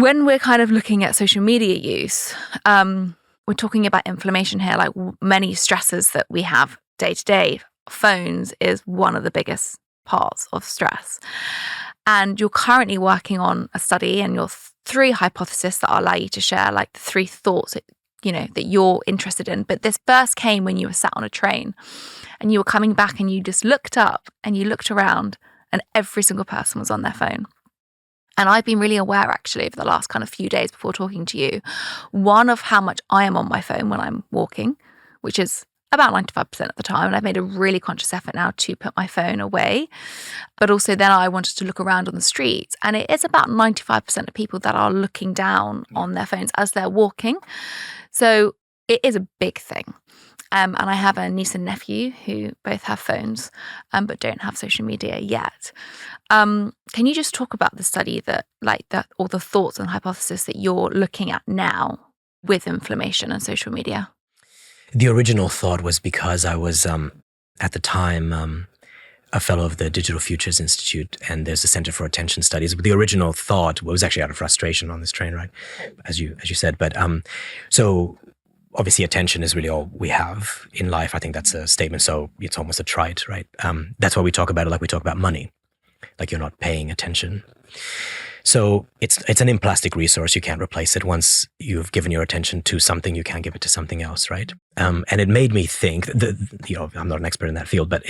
When we're kind of looking at social media use, we're talking about inflammation here, like many stresses that we have day to day. Phones is one of the biggest parts of stress. And you're currently working on a study and your 3 hypotheses that I'll allow you to share, like the 3 thoughts that, that you're interested in. But this burst came when you were sat on a train and you were coming back and you just looked up and you looked around and every single person was on their phone. And I've been really aware actually over the last kind of few days before talking to you, one, of how much I am on my phone when I'm walking, which is about 95% of the time. And I've made a really conscious effort now to put my phone away. But also then I wanted to look around on the streets, and it is about 95% of people that are looking down on their phones as they're walking. So it is a big thing. And I have a niece and nephew who both have phones, but don't have social media yet. Can you just talk about the study or the thoughts and hypothesis that you're looking at now with inflammation and social media? The original thought was because I was, at the time, a fellow of the Digital Futures Institute, and there's a Center for Attention Studies. But the original thought was actually out of frustration on this train ride, as you said. But so obviously attention is really all we have in life. I think that's a statement. So it's almost a trite, right? That's why we talk about it like we talk about money, like you're not paying attention. So it's an implastic resource. You can't replace it. Once you've given your attention to something, you can't give it to something else, right? And it made me think that, I'm not an expert in that field, but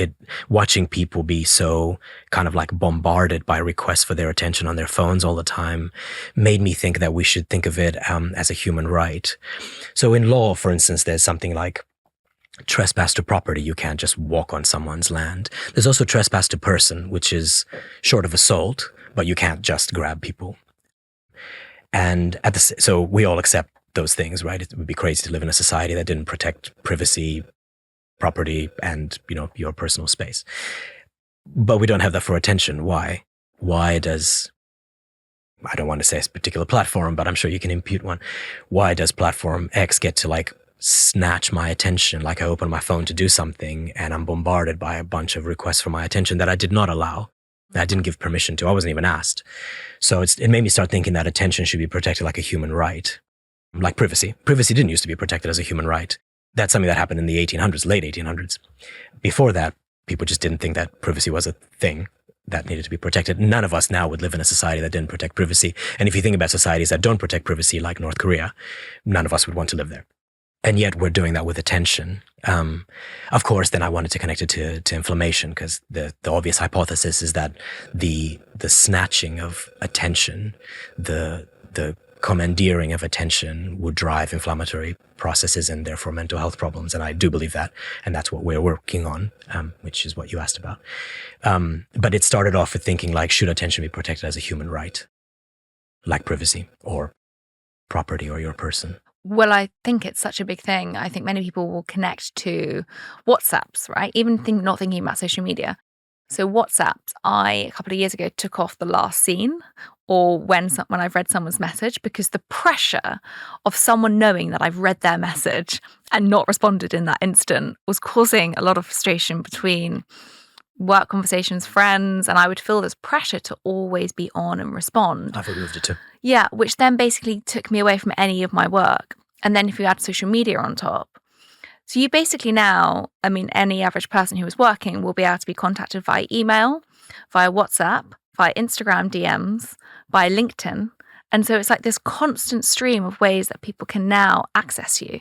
watching people be so kind of like bombarded by requests for their attention on their phones all the time made me think that we should think of it as a human right. So in law, for instance, there's something like trespass to property. You can't just walk on someone's land. There's also trespass to person, which is short of assault, but you can't just grab people. And so we all accept those things, right? It would be crazy to live in a society that didn't protect privacy, property, and, your personal space. But we don't have that for attention. Why? Why does, I don't want to say a particular platform, but I'm sure you can impute one. Why does platform X get to snatch my attention? Like I open my phone to do something and I'm bombarded by a bunch of requests for my attention that I did not allow, that I didn't give permission to. I wasn't even asked. So it made me start thinking that attention should be protected like a human right, like privacy. Privacy didn't used to be protected as a human right. That's something that happened in the 1800s, late 1800s. Before that, people just didn't think that privacy was a thing that needed to be protected. None of us now would live in a society that didn't protect privacy. And if you think about societies that don't protect privacy, like North Korea, none of us would want to live there. And yet we're doing that with attention. Of course, then I wanted to connect it to inflammation, because the obvious hypothesis is that the snatching of attention, the commandeering of attention would drive inflammatory processes and therefore mental health problems. And I do believe that. And that's what we're working on, which is what you asked about. But it started off with thinking should attention be protected as a human right, like privacy or property or your person? Well, I think it's such a big thing. I think many people will connect to WhatsApps, right? Even not thinking about social media. So WhatsApps, a couple of years ago, took off the last seen, or when I've read someone's message, because the pressure of someone knowing that I've read their message and not responded in that instant was causing a lot of frustration between work conversations, friends, and I would feel this pressure to always be on and respond. I've removed it too. Yeah, which then basically took me away from any of my work. And then if you add social media on top, so you basically now, any average person who is working will be able to be contacted via email, via WhatsApp, via Instagram DMs, via LinkedIn. And so it's like this constant stream of ways that people can now access you.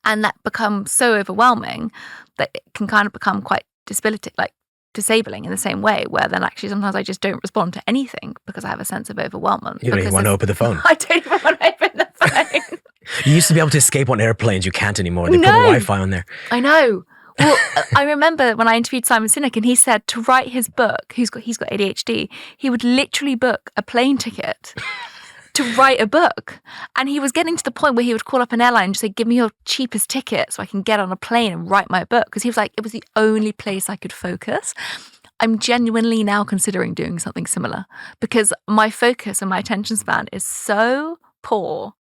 And that becomes so overwhelming that it can kind of become quite disabling in the same way, where then actually sometimes I just don't respond to anything because I have a sense of overwhelmment. You don't even want to open the phone. I don't even want to open the phone. You used to be able to escape on airplanes. You can't anymore. They put the Wi-Fi on there. I know. Well, I remember when I interviewed Simon Sinek, and he said to write his book, he's got ADHD, he would literally book a plane ticket to write a book. And he was getting to the point where he would call up an airline and just say, give me your cheapest ticket so I can get on a plane and write my book. Because he was like, it was the only place I could focus. I'm genuinely now considering doing something similar because my focus and my attention span is so poor,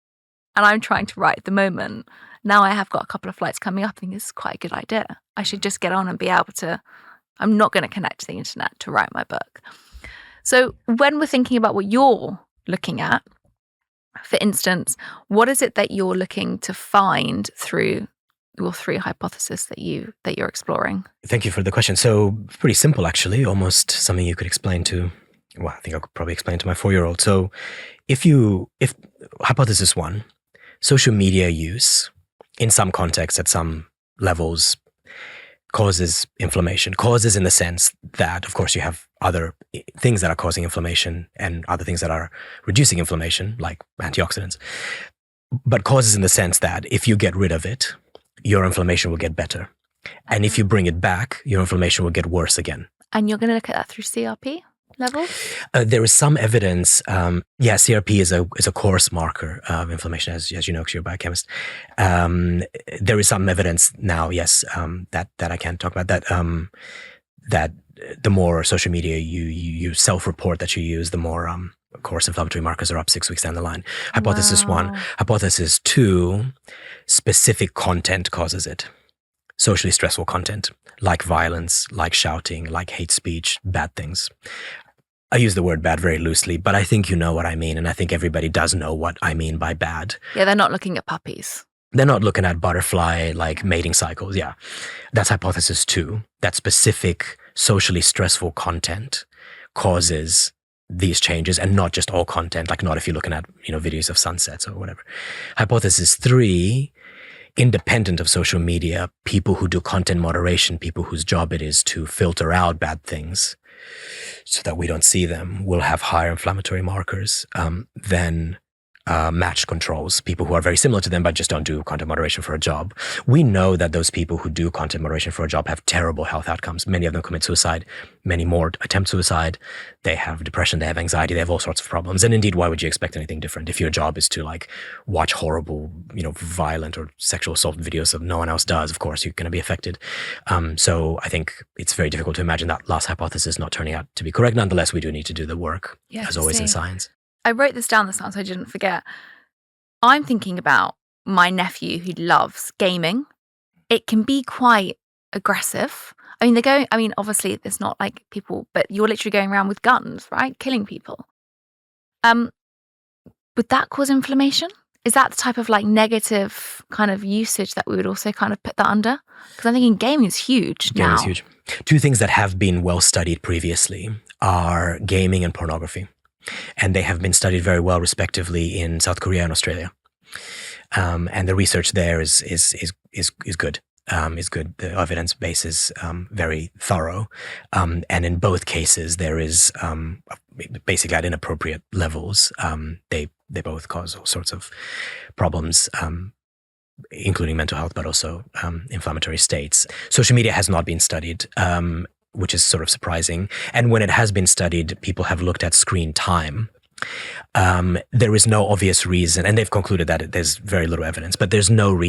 and I'm trying to write at the moment. Now I have got a couple of flights coming up. I think this is quite a good idea. I should just get on and be able to, I'm not going to connect to the internet to write my book. So when we're thinking about what you're looking at, For instance, what is it that you're looking to find through your 3 hypotheses that you're exploring? Thank you for the question. So pretty simple, actually, almost something you could explain to, well, I think I could probably explain to my 4-year-old. So if hypothesis 1, social media use in some contexts at some levels causes inflammation. Causes in the sense that, of course, you have other things that are causing inflammation and other things that are reducing inflammation, like antioxidants. But causes in the sense that if you get rid of it, your inflammation will get better. And if you bring it back, your inflammation will get worse again. And you're going to look at that through CRP levels? There is some evidence. CRP is a coarse marker of inflammation, as you know, because you're a biochemist. There is some evidence now, yes, that I can't talk about that. That the more social media you self-report that you use, the more of course inflammatory markers are up 6 weeks down the line. Hypothesis 1. Hypothesis 2, specific content causes it. Socially stressful content, like violence, like shouting, like hate speech, bad things. I use the word bad very loosely, but I think you know what I mean, and I think everybody does know what I mean by bad. Yeah, they're not looking at puppies. They're not looking at butterfly, like mating cycles, yeah. That's hypothesis 2. That specific socially stressful content causes these changes, and not just all content, like not if you're looking at, videos of sunsets or whatever. Hypothesis 3, independent of social media, people who do content moderation, people whose job it is to filter out bad things so that we don't see them, will have higher inflammatory markers than matched controls, people who are very similar to them but just don't do content moderation for a job. We know that those people who do content moderation for a job have terrible health outcomes. Many of them commit suicide, many more attempt suicide. They have depression, they have anxiety, they have all sorts of problems. And indeed, why would you expect anything different if your job is to watch horrible, violent or sexual assault videos that no one else does? Of course, you're going to be affected. So I think it's very difficult to imagine that last hypothesis not turning out to be correct. Nonetheless, we do need to do the work, as always in science. I wrote this down this time so I didn't forget. I'm thinking about my nephew who loves gaming. It can be quite aggressive. Obviously it's not like people, but you're literally going around with guns, right? Killing people. Would that cause inflammation? Is that the type of negative kind of usage that we would also kind of put that under? Because I'm thinking gaming is huge now. Gaming is huge. 2 things that have been well studied previously are gaming and pornography. And they have been studied very well, respectively, in South Korea and Australia. And the research there is good. Is good. The evidence base is very thorough. And in both cases, there is basically at inappropriate levels. They both cause all sorts of problems, including mental health, but also inflammatory states. Social media has not been studied. Which is sort of surprising. And when it has been studied, people have looked at screen time. There is no obvious reason, and they've concluded that there's very little evidence, but there's no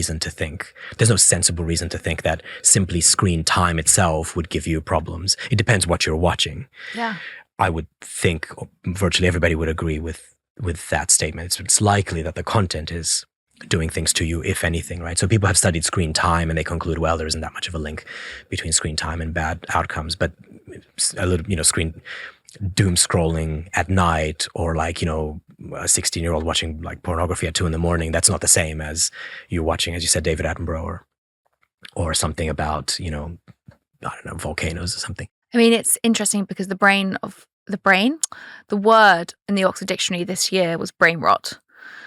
sensible reason to think that simply screen time itself would give you problems. It depends what you're watching. Yeah. I would think virtually everybody would agree with that statement. It's likely that the content is doing things to you, if anything, right? So people have studied screen time and they conclude, well, there isn't that much of a link between screen time and bad outcomes, but a little, screen doom scrolling at night or a 16-year-old watching pornography at 2 a.m, that's not the same as you watching, as you said, David Attenborough or something about, volcanoes or something. I mean, it's interesting because the word in the Oxford Dictionary this year was brain rot.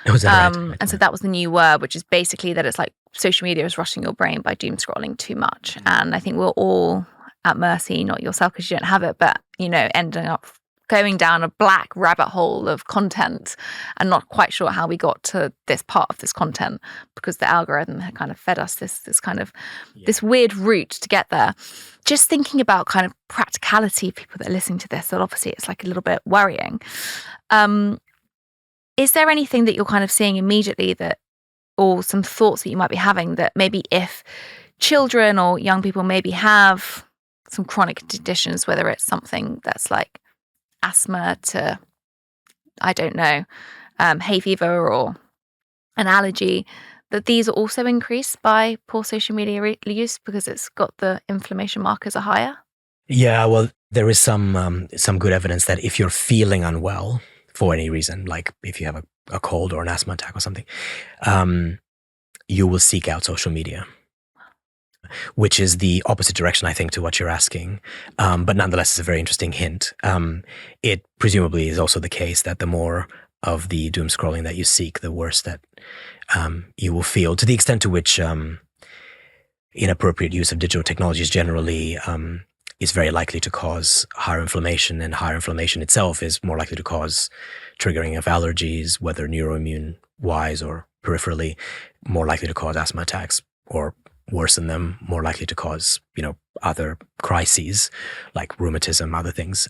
Was that right? And so that was the new word, which is basically that it's like social media is rushing your brain by doom scrolling too much. And I think we're all at mercy, not yourself because you don't have it, but, ending up going down a black rabbit hole of content and not quite sure how we got to this part of this content because the algorithm had kind of fed us this kind of this weird route to get there. Just thinking about kind of practicality, people that are listening to this, that obviously it's a little bit worrying. Is there anything that you're kind of seeing immediately or some thoughts that you might be having that maybe if children or young people maybe have some chronic conditions, whether it's something that's like asthma to, I don't know, hay fever or an allergy, that these are also increased by poor social media use because it's got the inflammation markers are higher? Yeah, well, there is some good evidence that if you're feeling unwell, for any reason, like if you have a cold or an asthma attack or something, you will seek out social media, which is the opposite direction, I think, to what you're asking. But nonetheless, it's a very interesting hint. It presumably is also the case that the more of the doom scrolling that you seek, the worse that you will feel, to the extent to which inappropriate use of digital technologies generally is very likely to cause higher inflammation, and higher inflammation itself is more likely to cause triggering of allergies, whether neuroimmune-wise or peripherally, more likely to cause asthma attacks, or worsen them, more likely to cause, other crises like rheumatism, other things.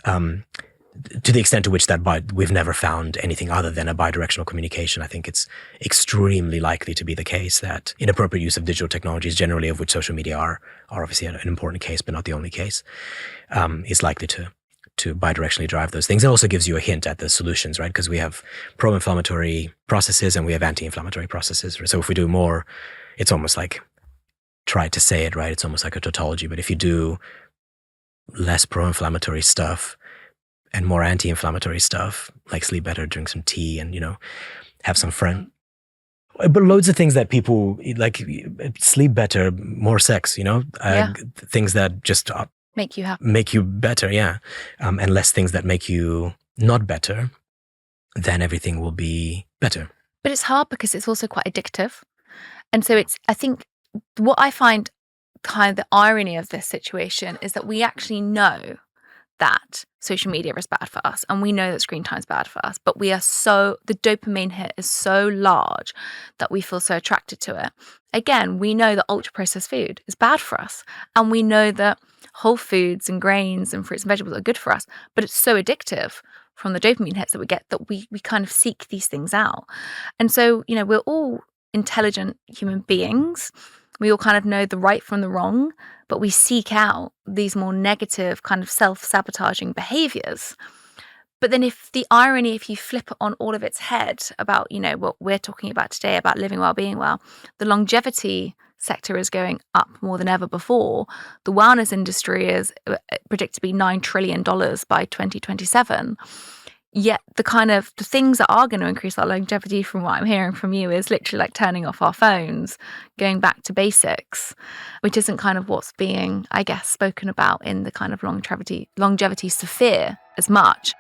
To the extent to which we've never found anything other than a bidirectional communication, I think it's extremely likely to be the case that inappropriate use of digital technologies, generally of which social media are obviously an important case, but not the only case, is likely to bidirectionally drive those things. It also gives you a hint at the solutions, right? Because we have pro-inflammatory processes and we have anti-inflammatory processes. So if we do more, it's almost like, try to say it right, it's almost like a tautology, but if you do less pro-inflammatory stuff and more anti-inflammatory stuff, like sleep better, drink some tea, and have some friends. But loads of things that people like: sleep better, more sex. Things that just make you happy, make you better, yeah, and less things that make you not better. Then everything will be better. But it's hard because it's also quite addictive, and so I think what I find kind of the irony of this situation is that we actually know that social media is bad for us, and we know that screen time is bad for us, but the dopamine hit is so large that we feel so attracted to it. Again, we know that ultra processed food is bad for us, and we know that whole foods and grains and fruits and vegetables are good for us, but it's so addictive from the dopamine hits that we get that we kind of seek these things out. And so, we're all intelligent human beings. We all kind of know the right from the wrong, but we seek out these more negative kind of self-sabotaging behaviors. But then if you flip it on all of its head about, what we're talking about today, about living well, being well, the longevity sector is going up more than ever before. The wellness industry is predicted to be $9 trillion by 2027. Yet the things that are going to increase our longevity, from what I'm hearing from you, is literally like turning off our phones, going back to basics, which isn't kind of what's being, I guess, spoken about in the kind of longevity sphere as much.